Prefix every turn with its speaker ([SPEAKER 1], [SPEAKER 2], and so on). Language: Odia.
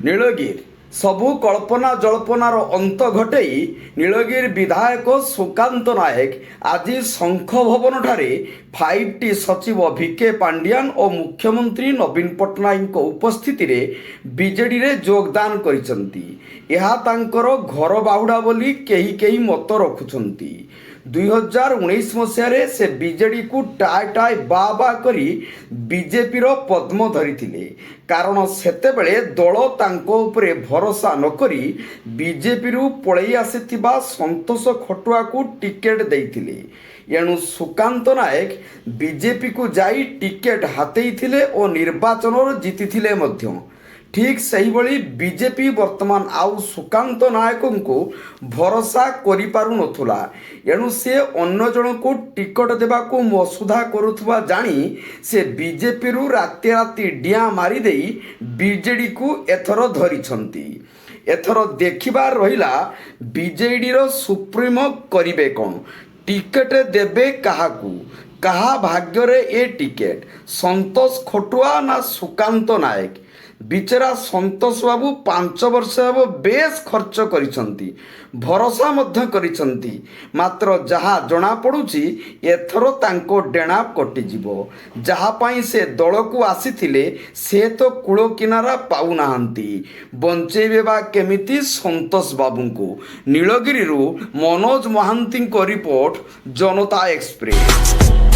[SPEAKER 1] ନୀଳଗିରି ସବୁ କଳ୍ପନା ଜଳ୍ପନାର ଅନ୍ତ ଘଟେଇ ନୀଳଗିରି ବିଧାୟକ ସୁକାନ୍ତ ନାୟକ ଆଜି ଶଙ୍ଖ ଭବନଠାରେ 5T ସଚିବ ଭିକେ ପାଣ୍ଡିଆନ ଓ ମୁଖ୍ୟମନ୍ତ୍ରୀ ନବୀନ ପଟ୍ଟନାୟକଙ୍କ ଉପସ୍ଥିତିରେ ବିଜେଡ଼ିରେ ଯୋଗଦାନ କରିଛନ୍ତି। ଏହା ତାଙ୍କର ଘର ବାହୁଡ଼ା ବୋଲି କେହି କେହି ମତ ରଖୁଛନ୍ତି। 2019 ମସିହାରେ ସେ ବିଜେଡ଼ିକୁ ଟାଏ ବା କରି ବିଜେପିର ପଦ୍ମ ଧରିଥିଲେ। କାରଣ ସେତେବେଳେ ଦଳ ତାଙ୍କ ଉପରେ ଭରସା ନକରି ବିଜେପିରୁ ପଳେଇ ଆସିଥିବା ସନ୍ତୋଷ ଖଟୁଆକୁ ଟିକେଟ୍ ଦେଇଥିଲେ। ଏଣୁ ସୁକାନ୍ତ ନାୟକ ବିଜେପିକୁ ଯାଇ ଟିକେଟ୍ ହାତେଇଥିଲେ ଓ ନିର୍ବାଚନରେ ଜିତିଥିଲେ ମଧ୍ୟ। ଠିକ୍ ସେହିଭଳି ବିଜେପି ବର୍ତ୍ତମାନ ଆଉ ସୁକାନ୍ତ ନାୟକଙ୍କୁ ଭରସା କରିପାରୁନଥିଲା। ଏଣୁ ସେ ଅନ୍ୟ ଜଣକୁ ଟିକଟ ଦେବାକୁ ମସୁଧା କରୁଥିବା ଜାଣି ସେ ବିଜେପିରୁ ରାତି ଡିଆଁ ମାରିଦେଇ ବିଜେଡ଼ିକୁ ଏଥର ଧରିଛନ୍ତି। ଏଥର ଦେଖିବାର ରହିଲା ବିଜେଡ଼ିର ସୁପ୍ରିମୋ କରିବେ କ'ଣ, ଟିକେଟ୍ ଦେବେ କାହାକୁ, କାହା ଭାଗ୍ୟରେ ଏ ଟିକେଟ୍, ସନ୍ତୋଷ ଖଟୁଆ ନା ସୁକାନ୍ତ ନାୟକ। ବିଚରା ସନ୍ତୋଷ ବାବୁ 5 ବର୍ଷ ହେବ ବେଶ ଖର୍ଚ୍ଚ କରିଛନ୍ତି, ଭରସା ମଧ୍ୟ କରିଛନ୍ତି। ମାତ୍ର ଯାହା ଜଣାପଡ଼ୁଛି ଏଥର ତାଙ୍କ ଡେଣା କଟିଯିବ। ଯାହା ପାଇଁ ସେ ଦଳକୁ ଆସିଥିଲେ ସେ ତ କୂଳ କିନାରା ପାଉନାହାନ୍ତି। ବଞ୍ଚେଇବେ ବା କେମିତି ସନ୍ତୋଷ ବାବୁଙ୍କୁ। ନୀଳଗିରିରୁ ମନୋଜ ମହାନ୍ତିଙ୍କ ରିପୋର୍ଟ, ଜନତା ଏକ୍ସପ୍ରେସ।